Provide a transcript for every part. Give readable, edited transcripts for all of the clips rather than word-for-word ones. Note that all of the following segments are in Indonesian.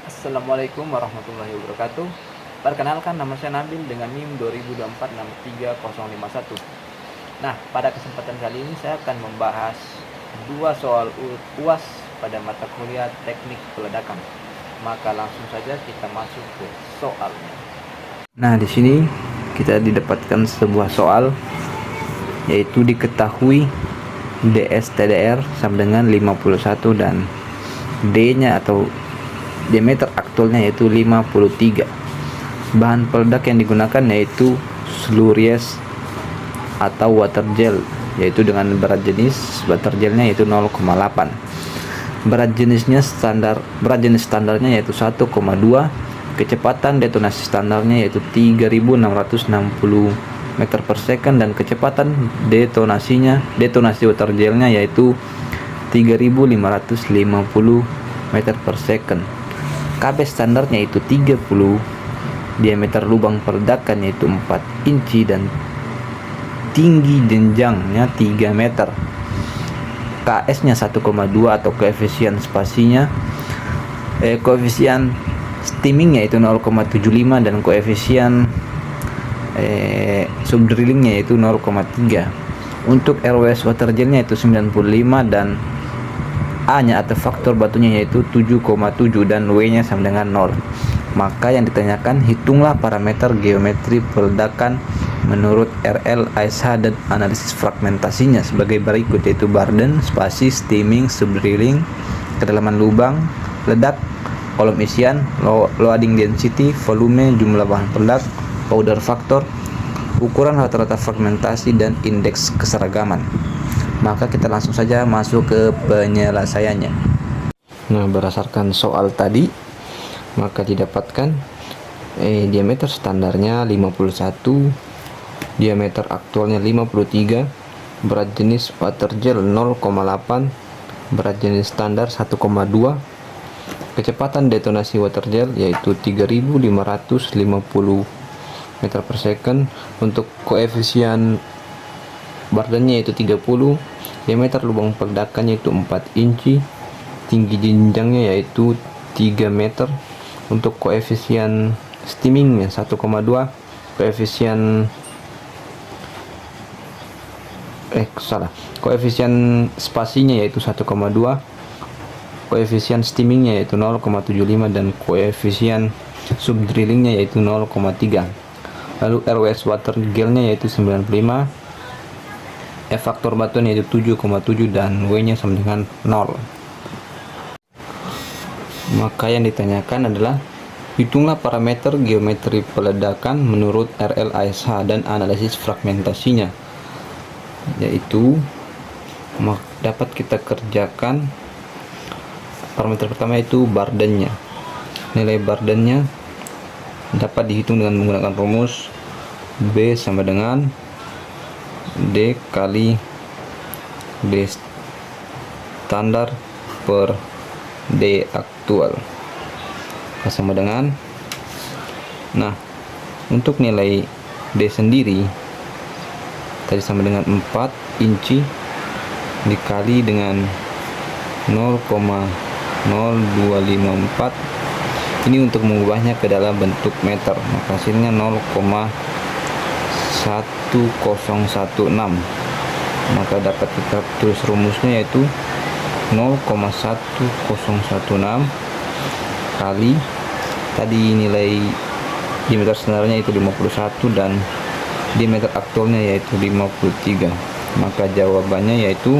Assalamualaikum warahmatullahi wabarakatuh. Perkenalkan, nama saya Nabil dengan NIM 20246301. Nah, pada kesempatan kali ini saya akan membahas dua soal UAS pada mata kuliah teknik peledakan. Maka langsung saja kita masuk ke soalnya. Nah, di sini kita didapatkan sebuah soal, yaitu diketahui DSTDR sama dengan 51 dan D-nya atau diameter aktualnya yaitu 53. Bahan peledak yang digunakan yaitu slurries atau water gel, yaitu dengan berat jenis water gelnya yaitu 0,8. Berat jenis standarnya yaitu 1,2. Kecepatan detonasi standarnya yaitu 3660 meter per second, dan kecepatan detonasi water gelnya yaitu 3550 meter per second. KB standarnya itu 30, diameter lubang peledakan yaitu 4 inci, dan tinggi jenjangnya 3 meter. KS nya 1,2 atau koefisien spasinya, koefisien steamingnya itu 0,75, dan koefisien subdrillingnya yaitu 0,3. Untuk RWS water gelnya itu 95, dan A-nya atau faktor batunya yaitu 7,7, dan W-nya sama dengan 0. Maka yang ditanyakan, hitunglah parameter geometri peledakan menurut RL, ASH, dan analisis fragmentasinya sebagai berikut, yaitu Barden, spasi, steaming, subdrilling, kedalaman lubang ledak, kolom isian, loading density, volume, jumlah bahan peledak, powder factor, ukuran rata-rata fragmentasi, dan indeks keseragaman. Maka kita langsung saja masuk ke penyelesaiannya. Nah, berdasarkan soal tadi, maka didapatkan diameter standarnya 51, diameter aktualnya 53, berat jenis water gel 0,8, berat jenis standar 1,2, kecepatan detonasi water gel yaitu 3550 meter per second. Untuk koefisien Bardennya yaitu 30, diameter lubang peledakannya itu 4 inci, tinggi jenjangnya yaitu 3 meter. Untuk koefisien steamingnya 1,2, koefisien spasinya yaitu 1,2, koefisien steamingnya yaitu 0,75, dan koefisien subdrillingnya yaitu 0,3. Lalu RWS water gelnya yaitu 95, faktor batuan yaitu 7,7, dan W-nya sama dengan 0. Maka yang ditanyakan adalah, hitunglah parameter geometri peledakan menurut RL, ASH, dan analisis fragmentasinya, yaitu dapat kita kerjakan. Parameter pertama itu Bardennya. Nilai Bardennya dapat dihitung dengan menggunakan rumus B sama dengan D kali D standar per D aktual sama dengan, nah untuk nilai D sendiri tadi sama dengan 4 inci dikali dengan 0,0254. Ini untuk mengubahnya ke dalam bentuk meter, maka hasilnya 0,1016. Maka dapat kita tulis rumusnya yaitu 0,1016 kali tadi nilai diameter standarnya itu 51 dan diameter aktualnya yaitu 53. Maka jawabannya yaitu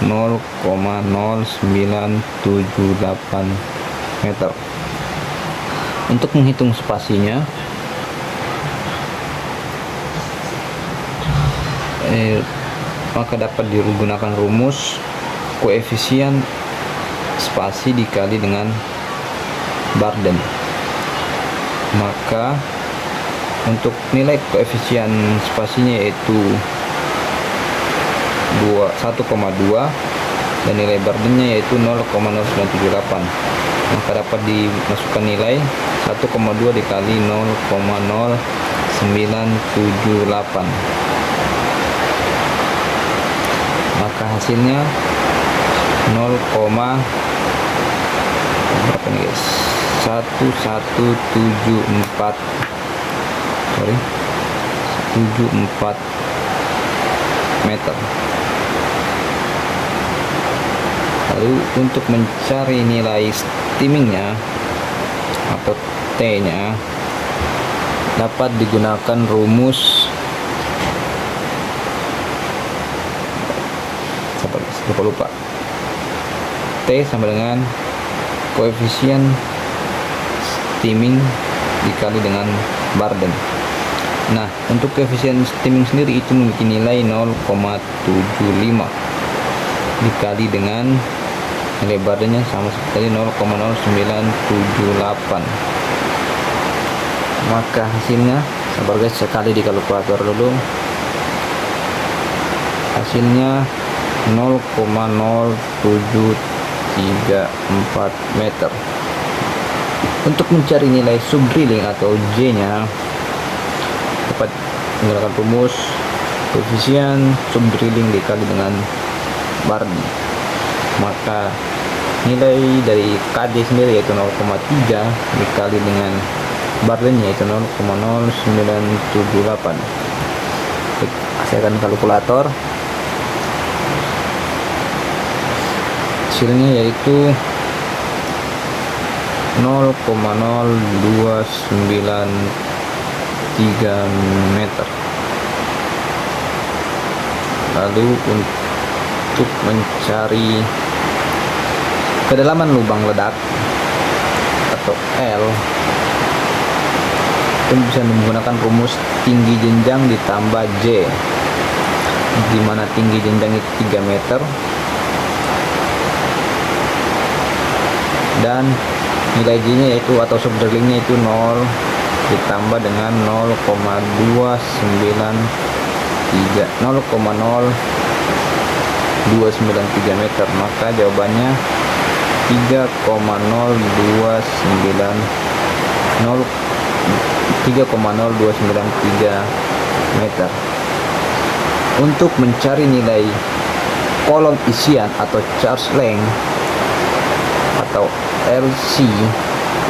0,0978 meter. Untuk menghitung spasinya, maka dapat digunakan rumus koefisien spasi dikali dengan Barden. Maka untuk nilai koefisien spasinya yaitu 1,2 dan nilai Bardennya yaitu 0,0978. Maka dapat dimasukkan nilai 1,2 dikali 0,0978 978. Maka hasilnya 0, berapa nih guys, 1174 meter. Lalu untuk mencari nilai steamingnya atau T nya dapat digunakan rumus lupa T sama dengan koefisien steaming dikali dengan Barden. Nah, untuk koefisien steaming sendiri itu memiliki nilai 0,75 dikali dengan nilai Bardennya sama seperti 0,0978. Maka hasilnya, sabar guys, sekali di kalkulator dulu. Hasilnya 0,0734 meter. Untuk mencari nilai subdrilling atau J nya dapat menggunakan rumus koefisien subdrilling dikali dengan Barden. Maka nilai dari KD sendiri yaitu 0,3 dikali dengan Barden yaitu 0,0978. Saya akan kalkulator. Hasilnya yaitu 0,0293 meter. Lalu untuk mencari kedalaman lubang ledak atau L, kita bisa menggunakan rumus tinggi jenjang ditambah J, di mana tinggi jenjang itu 3 meter dan nilai J nya yaitu atau subdrillingnya itu 0 ditambah dengan 0,293 meter. Maka jawabannya 3,0293 meter. Untuk mencari nilai kolom isian atau charge length atau LC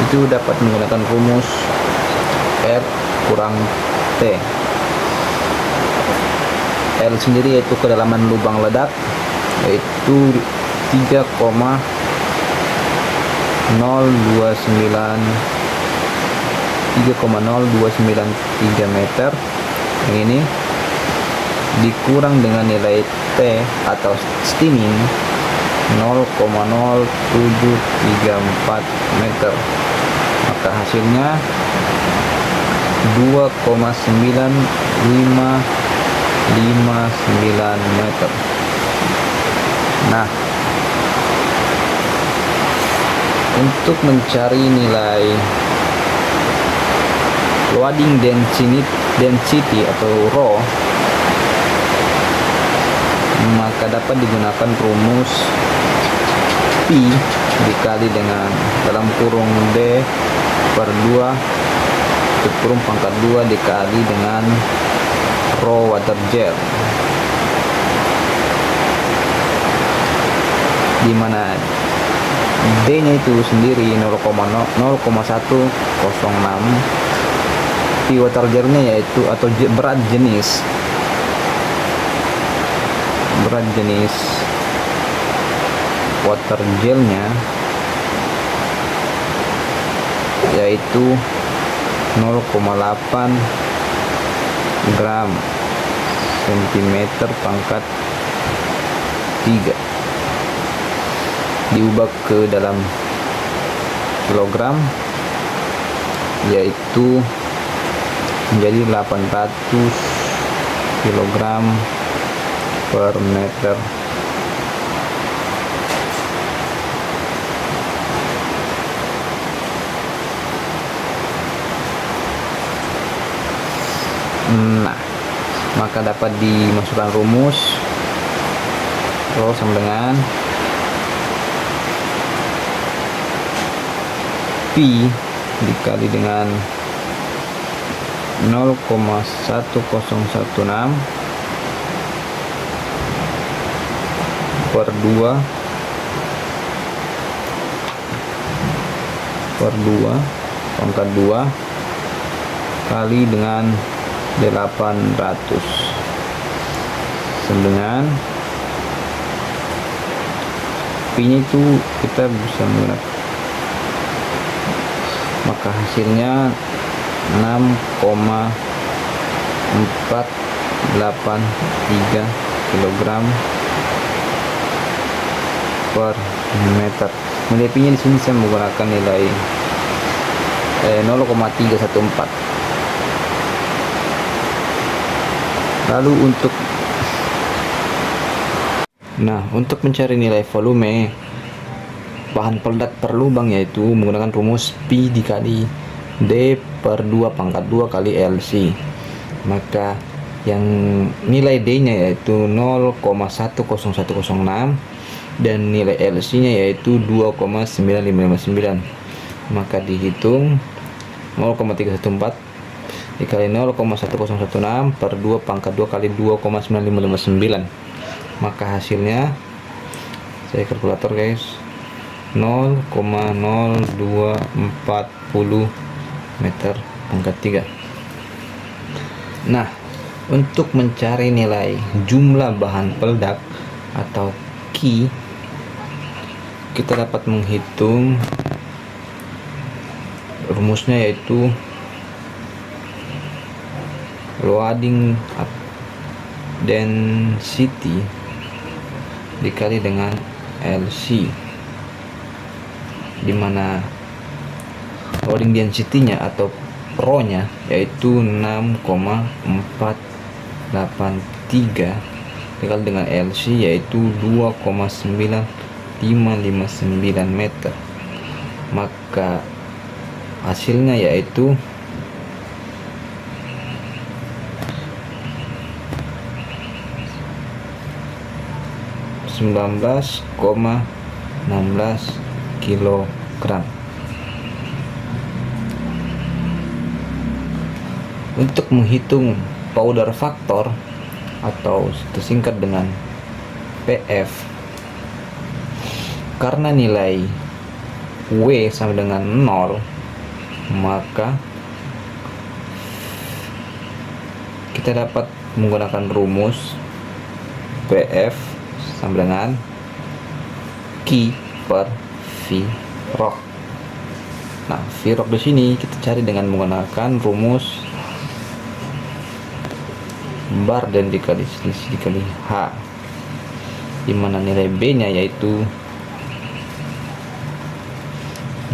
itu dapat menggunakan rumus R kurang T. L sendiri yaitu kedalaman lubang ledak yaitu 3,0293 meter. Ini dikurang dengan nilai T atau steaming 0,0734 meter. Maka hasilnya 2,9559 meter. Nah, untuk mencari nilai loading density atau rho, maka dapat digunakan rumus P dikali dengan dalam kurung D per 2 tutup kurung pangkat 2 dikali dengan rho water gel, di mana D nya itu sendiri 0,106, P water gelnya yaitu atau berat jenis water gelnya yaitu 0,8 gram sentimeter pangkat 3 diubah ke dalam kilogram yaitu menjadi 800 kilogram per meter. Nah, maka dapat dimasukkan rumus rho sama dengan P dikali dengan 0,1016 per 2 pangkat 2 kali dengan 800 dengan P-nya itu kita bisa menggunakan, maka hasilnya 6,483 kg per meter. Nilai P-nya di sini saya menggunakan nilai 0,314. Lalu untuk mencari nilai volume bahan peledak per lubang, yaitu menggunakan rumus P dikali D per 2 pangkat 2 kali LC. Maka yang nilai D-nya yaitu 0,10106 dan nilai LC-nya yaitu 2,9559. Maka dihitung 0,314 dikali 0,1016 per 2 pangkat 2 kali 2,9559. Maka hasilnya, saya kalkulator guys, 0,0240 meter pangkat 3. Nah, untuk mencari nilai jumlah bahan peledak atau Q, kita dapat menghitung rumusnya, yaitu loading density dikali dengan LC, dimana loading density-nya atau Rho-nya yaitu 6,483 dikali dengan LC yaitu 2,9559 meter. Maka hasilnya yaitu 19,16 kilogram. Untuk menghitung powder factor atau disingkat dengan PF, karena nilai W sama dengan 0, maka kita dapat menggunakan rumus PF sama dengan Q per V rock. Nah, V rock di sini kita cari dengan menggunakan rumus Barden dikali selisih dikali H, dimana nilai B-nya yaitu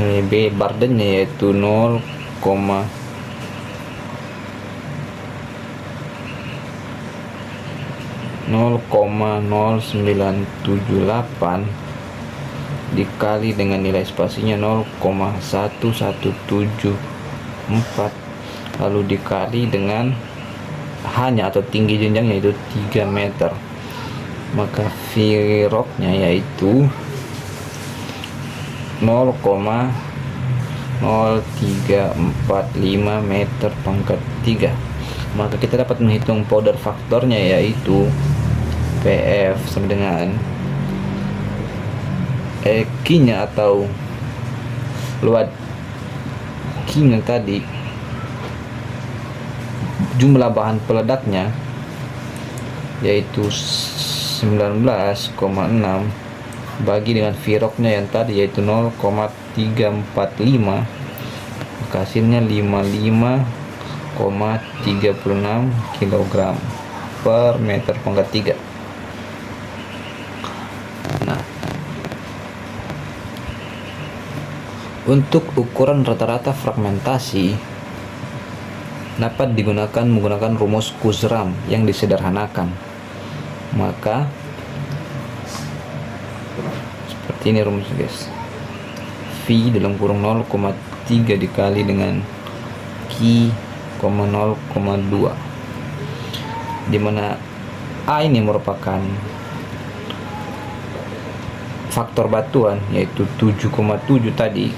nilai B Barden-nya yaitu 0,0978 dikali dengan nilai spasinya 0,1174 lalu dikali dengan hanya atau tinggi jenjang yaitu 3 meter. Maka V-rock-nya yaitu 0,0345 meter pangkat 3. Maka kita dapat menghitung powder faktornya yaitu PF sama dengan Q-nya atau load Q-nya tadi, jumlah bahan peledaknya yaitu 19,6 bagi dengan V-rock-nya yang tadi yaitu 0,345, maka hasilnya 55,36 kg per meter pangkat 3. Nah, untuk ukuran rata-rata fragmentasi dapat digunakan menggunakan rumus Kurzram yang disederhanakan. Maka seperti ini rumusnya guys, V dalam kurung 0,3 dikali dengan Q, 0,2, dimana A ini merupakan faktor batuan yaitu 7,7 tadi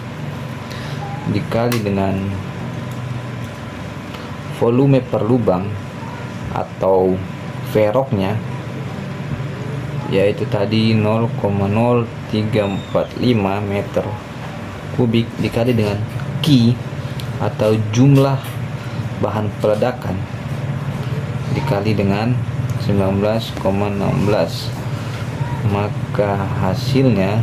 dikali dengan volume per lubang atau veroknya yaitu tadi 0,0345 meter kubik dikali dengan Ki atau jumlah bahan peledakan dikali dengan 19,16, maka hasilnya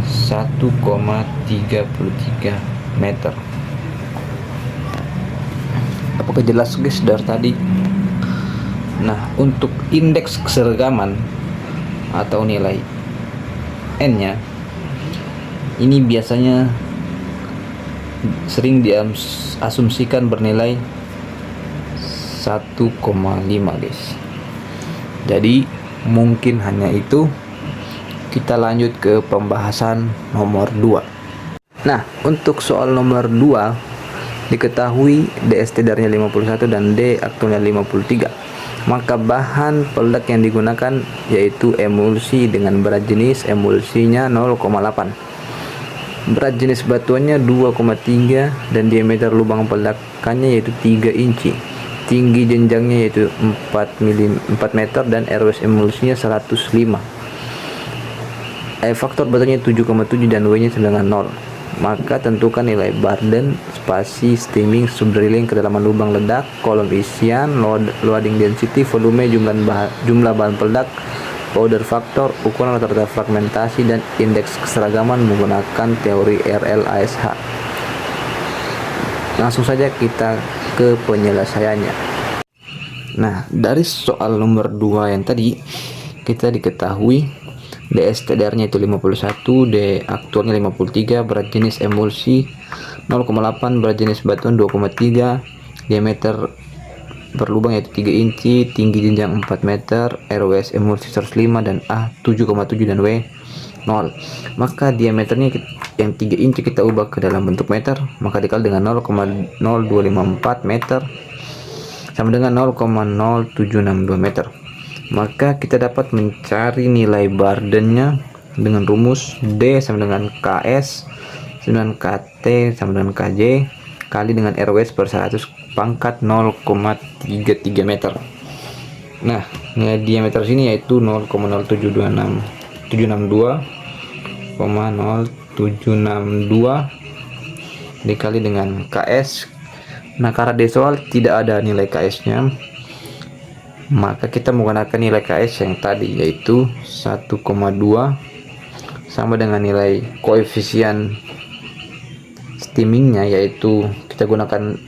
1,33 meter. Apakah jelas guys dari tadi? Nah, untuk indeks keseragaman atau nilai N-nya ini biasanya sering diasumsikan bernilai 1,5 guys. Jadi mungkin hanya itu. Kita lanjut ke pembahasan nomor 2. Nah, untuk soal nomor 2 diketahui D standarnya 51 dan D aktualnya 53. Maka bahan peledak yang digunakan yaitu emulsi dengan berat jenis emulsinya 0,8. Berat jenis batuannya 2,3 dan diameter lubang peledakannya yaitu 3 inci. Tinggi jenjangnya yaitu 4 meter dan RWS emulsinya 105. Faktor batuannya 7,7 dan W nya 9,0. Maka tentukan nilai burden, spasi, steaming, subdrilling, kedalaman lubang ledak, kolom isian, loading density, volume, jumlah bahan peledak, powder factor, ukuran rata-rata fragmentasi, dan indeks keseragaman menggunakan teori RLASH. Langsung saja kita ke penyelesaiannya. Nah, dari soal nomor 2 yang tadi kita diketahui D standarnya itu 51, D aktualnya 53, berat jenis emulsi 0,8, berat jenis batuan 2,3, diameter per lubang yaitu 3 inci, tinggi jenjang 4 meter, RWS emulsi 105 dan A 7,7 dan W 0. Maka diameternya yang 3 inci kita ubah ke dalam bentuk meter, maka dikali dengan 0,0254 meter sama dengan 0,0762 meter. Maka kita dapat mencari nilai burdennya dengan rumus D sama dengan KS dengan KT sama dengan KJ kali dengan RWS per 100 pangkat 0,33 meter. Nah, nilai diameter sini yaitu 0,0762 dikali dengan KS. Nah, karena di soal tidak ada nilai KS nya, maka kita menggunakan nilai KS yang tadi yaitu 1,2 sama dengan nilai koefisien steamingnya yaitu kita gunakan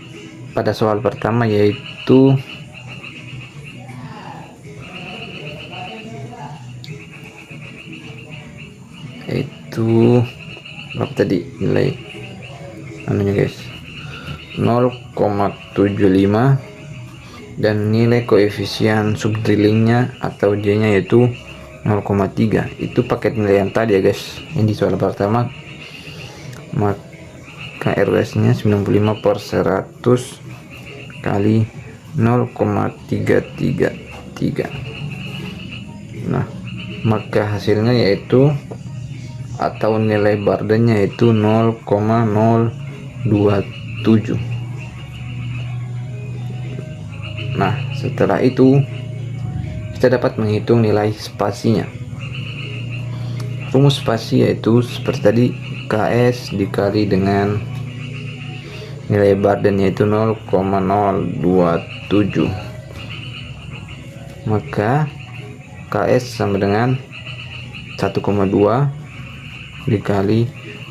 pada soal pertama yaitu berapa tadi nilai anunya guys, 0,75 dan nilai koefisien subdrillingnya atau J nya yaitu 0,3. Itu paket nilai yang tadi ya guys, yang di soal pertama. Maka RWS nya 95 per 100 kali 0,333. Nah, maka hasilnya yaitu atau nilai burdennya yaitu 0,027. Nah, setelah itu kita dapat menghitung nilai spasinya. Rumus spasi yaitu seperti tadi, KS dikali dengan nilai burden yaitu 0,027. Maka KS sama dengan 1,2 dikali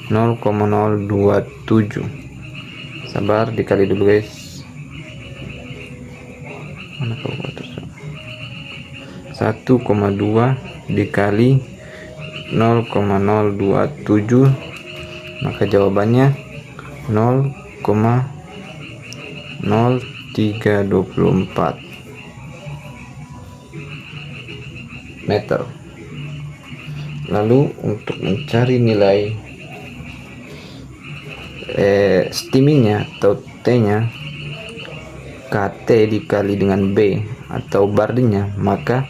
0,027. Sabar, dikali dulu guys. 1,2 dikali 0,027, maka jawabannya 0,0324 meter. Lalu untuk mencari nilai steamingnya atau T nya, KT dikali dengan B atau burdennya, maka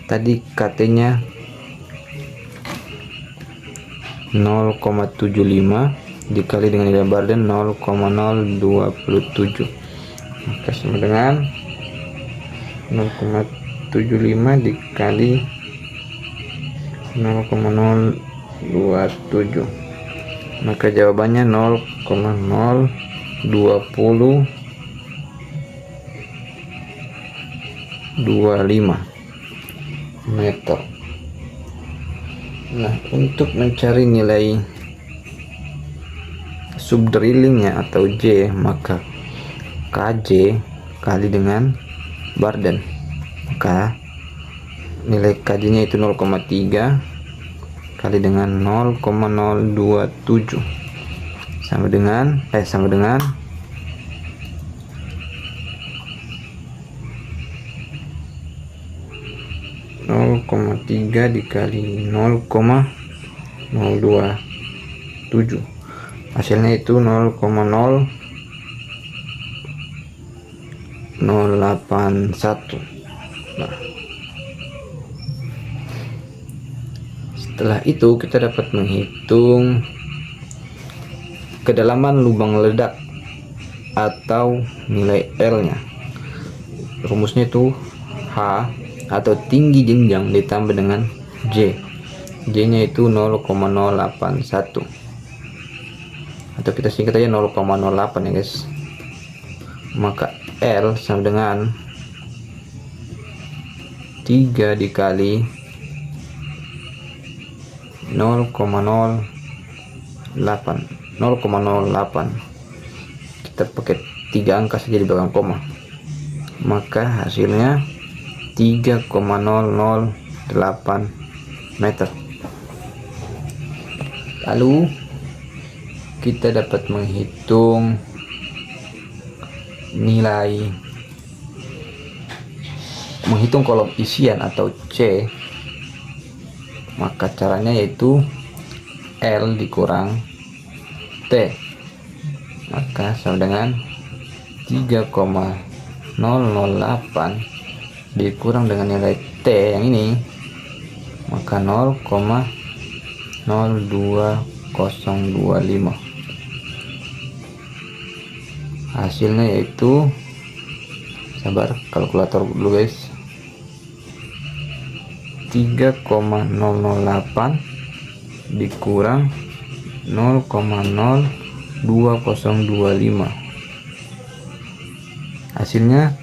tadi KT nya 0,75 dikali dengan nilai Barden 0,027, maka sama dengan 0,75 dikali 0,027, maka jawabannya 0,025 meter. Nah, untuk mencari nilai subdrillingnya atau J, maka KJ kali dengan Barden, maka nilai KJ nya itu 0,3 kali dengan 0,027 sama dengan 0,3 dikali 0,027, hasilnya itu 0,081. Nah, setelah itu kita dapat menghitung kedalaman lubang ledak atau nilai L nya. Rumusnya itu H atau tinggi jenjang ditambah dengan J. J nya itu 0,081 atau kita singkat aja 0,08 ya guys. Maka L sama dengan 3 dikali 0,08. Kita pakai 3 angka saja di belakang koma, maka hasilnya 3,008 meter. Lalu kita dapat menghitung kolom isian atau C, maka caranya yaitu L dikurang T, maka sama dengan 3,008 dikurang dengan nilai T yang ini, maka 0,02025. Hasilnya yaitu, sabar kalkulator dulu guys, 3,008 dikurang 0,02025, hasilnya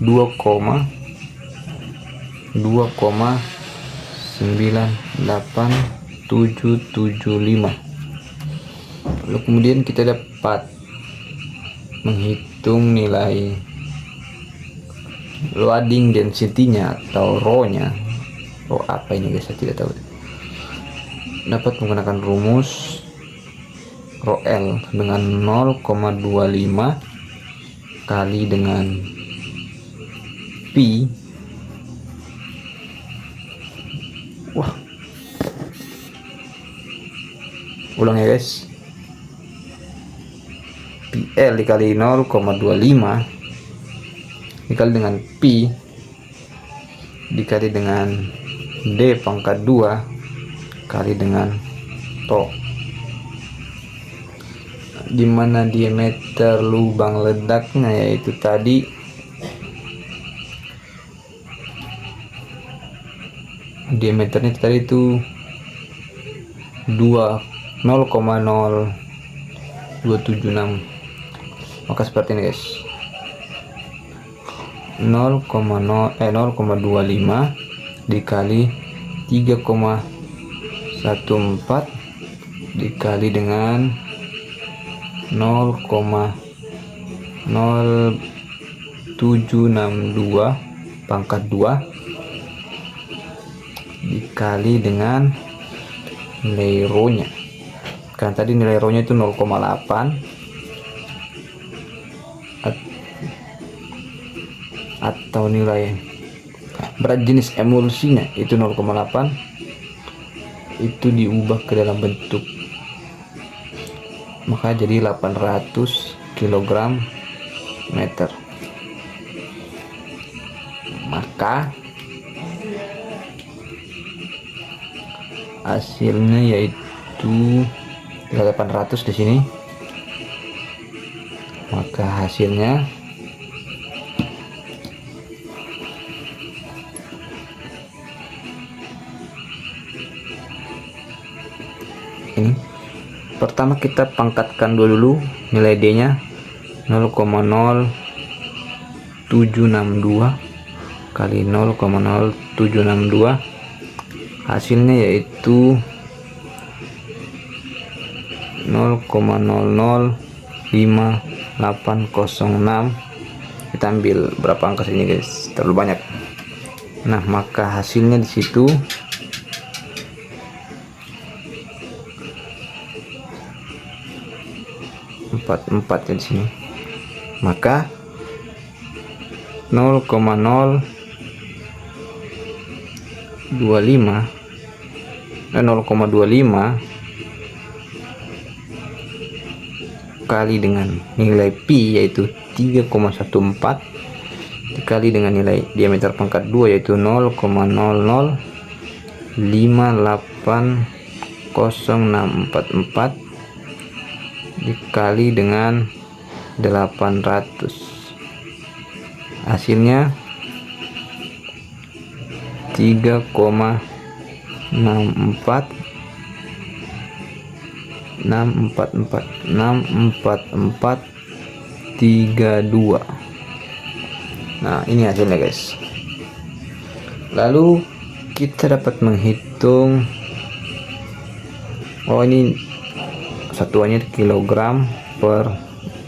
2,98775. Lalu kemudian kita dapat menghitung nilai loading density-nya atau rho-nya. Apa ini guys, saya tidak tahu. Dapat menggunakan rumus rho L dengan 0,25 kali dengan Pi. Ulang ya guys, PL dikali 0,25 dikali dengan Pi dikali dengan D pangkat 2 kali dengan Rho, dimana diameter lubang ledaknya yaitu tadi diameternya tadi itu 0,0276, maka seperti ini guys, 0,25 dikali 3,14 dikali dengan 0,0762 pangkat 2 dikali dengan nilai rho nya, karena tadi nilai rho nya itu 0,8 atau nilai berat jenis emulsinya itu 0,8, itu diubah ke dalam bentuk, maka jadi 800 kg meter. Maka hasilnya yaitu 800 di sini. Maka hasilnya ini. Pertama kita pangkatkan dulu nilai D nya 0,0762 kali 0,0762, hasilnya yaitu 0,005806. Kita ambil berapa angka sini guys, terlalu banyak. Nah, maka hasilnya di situ 44 ya di sini. Maka 0,025 kali dengan nilai pi yaitu 3,14 dikali dengan nilai diameter pangkat 2 yaitu 0,005800644 dikali dengan 800, hasilnya 3,644 Nah, ini hasilnya guys. Lalu kita dapat menghitung, oh ini satuannya kilogram per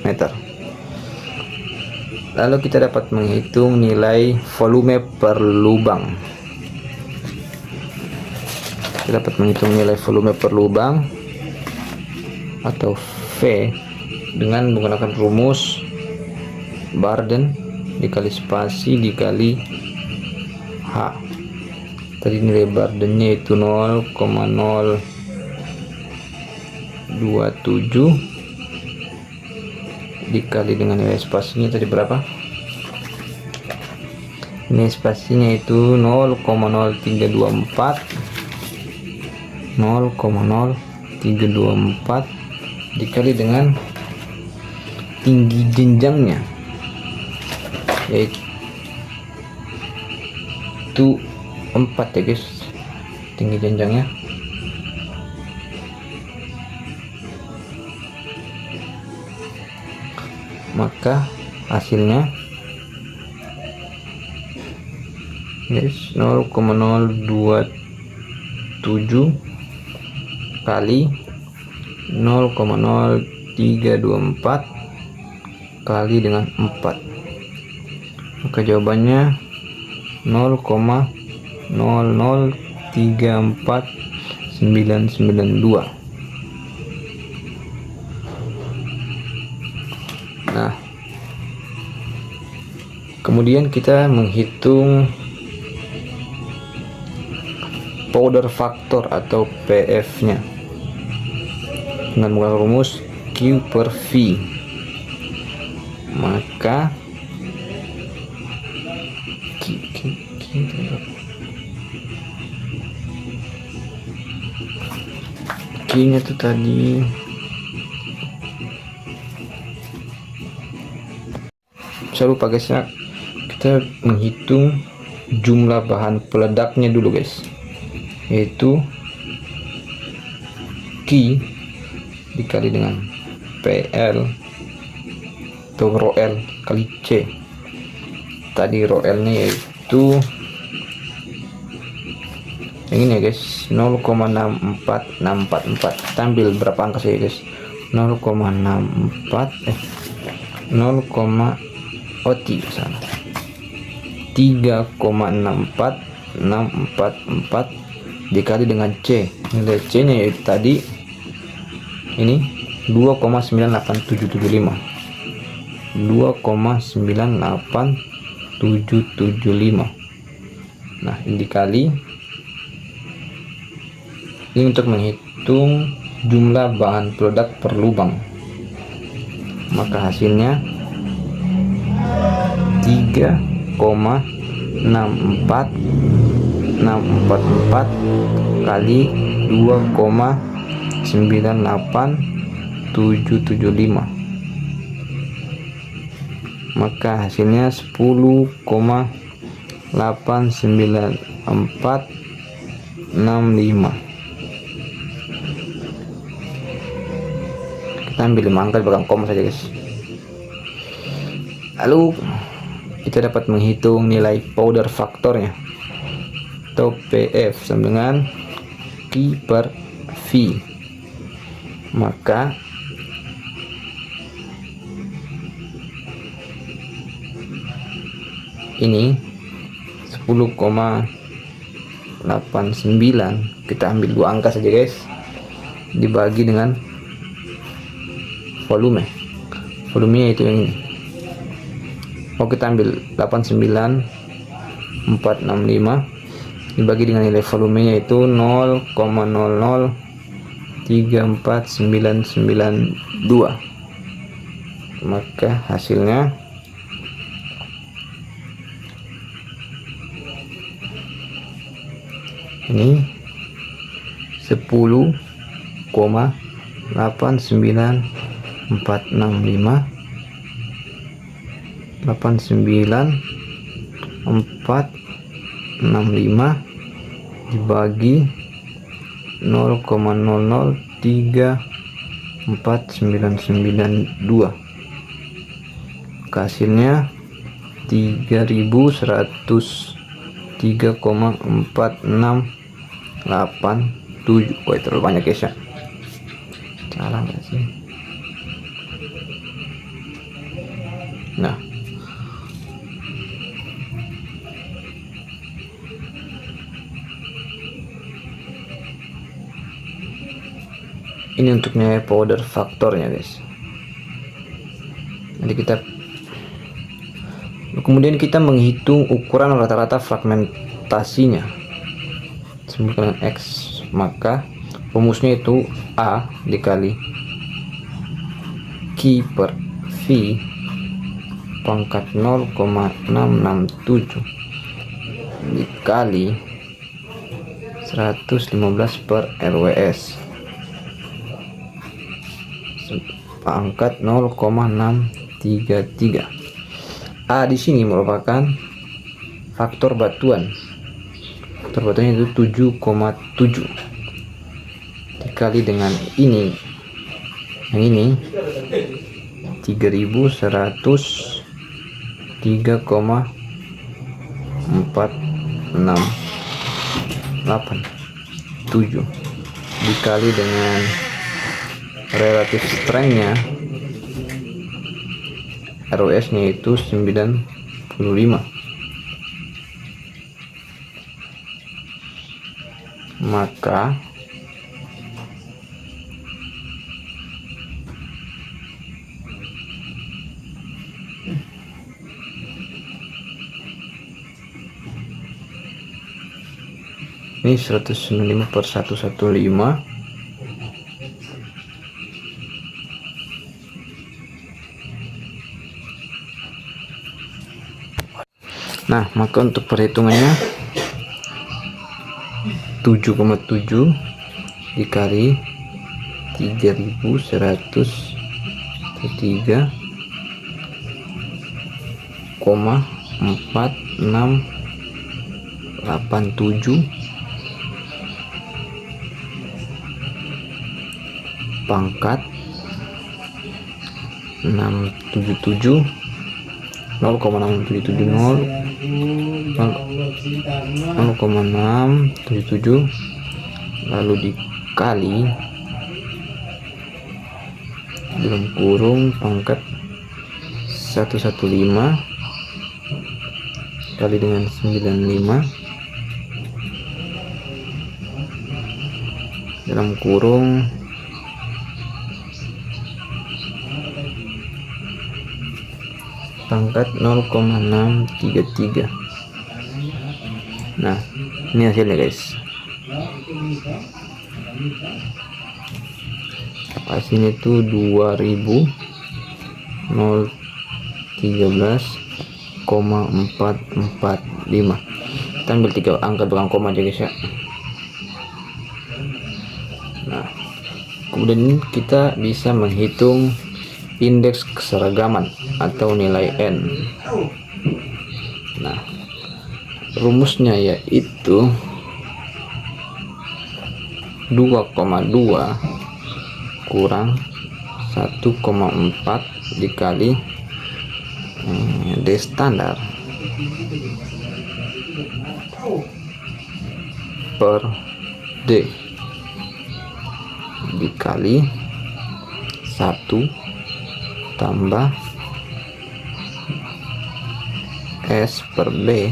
meter. Lalu kita dapat menghitung nilai volume per lubang. Kita dapat menghitung nilai volume per lubang atau V dengan menggunakan rumus Barden dikali spasi dikali H. Tadi nilai Bardennya itu 0,027 dikali dengan nilai spasinya tadi berapa? Nilai spasinya itu 0,0324 dikali dengan tinggi jenjangnya yaitu 4 ya guys, tinggi jenjangnya. Maka hasilnya guys 0,027 kali 0,0324 kali dengan 4, maka jawabannya 0,0034992. Nah, kemudian kita menghitung powder factor atau PF nya dengan menggunakan rumus Q per V. Maka Q nya itu tadi saya lupa guys ya. Kita menghitung jumlah bahan peledaknya dulu guys, yaitu Q dikali dengan PL atau rho L kali C. Tadi rho L nya yaitu yang ini ya guys, 0,64644. Kita ambil berapa angka sih guys? 3,644 dikali dengan C. Nilai C nya yaitu tadi ini 2,98775. Nah, ini dikali ini untuk menghitung jumlah bahan peledak per lubang. Maka hasilnya 3,64644 kali 2,98775 98775. Maka hasilnya 10,89465. Kita ambil 5 angka di belakang koma saja, guys. Lalu kita dapat menghitung nilai powder faktornya atau PF sama dengan Q per V. Maka ini 10,89, kita ambil 2 angka saja, guys, dibagi dengan volumenya itu yang ini. Kita ambil 89465 dibagi dengan nilai volumenya itu 0,0034992. Maka hasilnya ini 10,89465 dibagi 0,0034992. Hasilnya 3103,4687. Wah, terlalu banyak, guys, ya. Salah nggak sih? Nah, ini untuk nilai powder faktornya, guys. Nanti kemudian kita menghitung ukuran rata-rata fragmentasinya, sebutkan X. Maka rumusnya itu A dikali Q per V pangkat 0,667 dikali 115 per RWS pangkat 0,633. A di sini merupakan faktor batuan. Faktor batuannya itu 7,7 dikali dengan ini, yang ini 3103,4687 dikali dengan relatif strength-nya ROS nya itu 95. Maka ini 195 per 115. Nah, maka untuk perhitungannya 7,7 dikali 3103,4687 pangkat 677 0,677 lalu dikali dalam kurung pangkat 115 kali dengan 95 dalam kurung pangkat 0,633. Nah, ini hasilnya, guys. Hasilnya itu 20.013,445. Kita ambil 3 angka belakang koma aja, guys, ya. Nah, Kemudian kita bisa menghitung indeks keseragaman atau nilai N. Nah, rumusnya yaitu 2,2 kurang 1,4 dikali D standar per D dikali 1 tambah S per B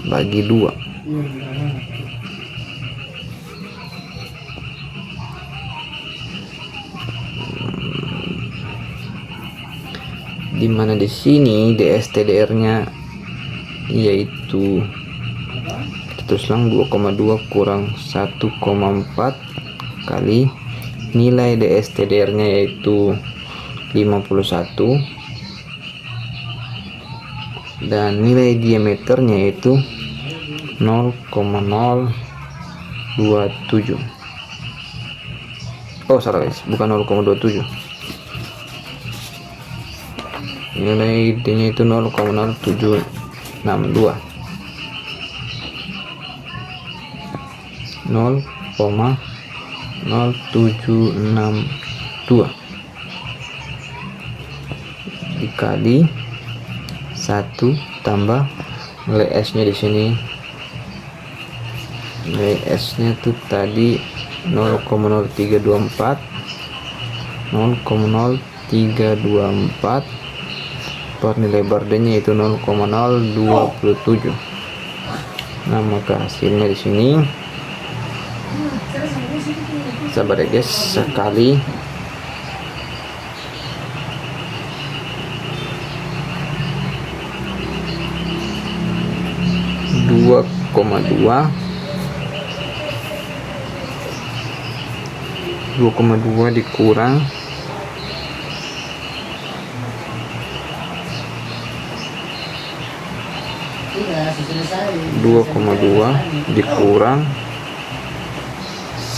bagi 2. Dimana di sini DSTDR-nya yaitu terus lang 2,2 kurang 1,4 kali nilai DSTDR-nya yaitu 51 dan nilai diameternya yaitu 0,027. Oh salah guys, bukan 0,27, nilai D nya itu 0,0762 0,0762 dikali 1 tambah nilai S nya di sini, nilai S nya tuh tadi 0,0324 per nilai bar D nya itu 0,027. Nah, maka hasilnya di sini, sabar ya guys, sekali 2,2 dikurang 2,2 dikurang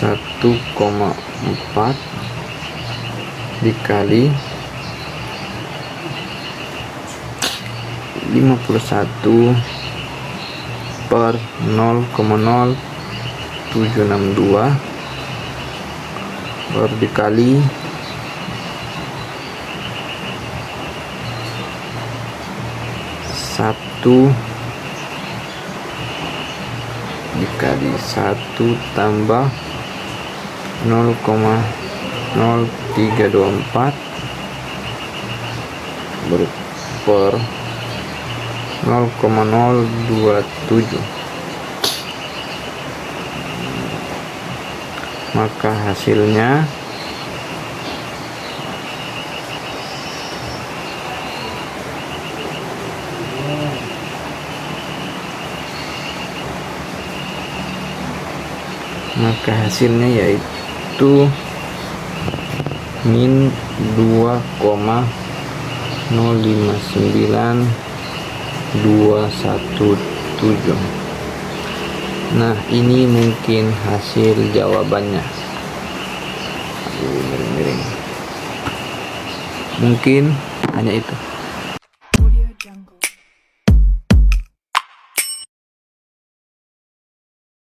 1,4 dikali 51 per 0,0762 baru dikali 1 dikali 1 tambah 0,0324 baru per 0,027, maka hasilnya yaitu min 2,059217. Nah, ini mungkin hasil jawabannya. Aduh, miring-miring. Mungkin hanya itu.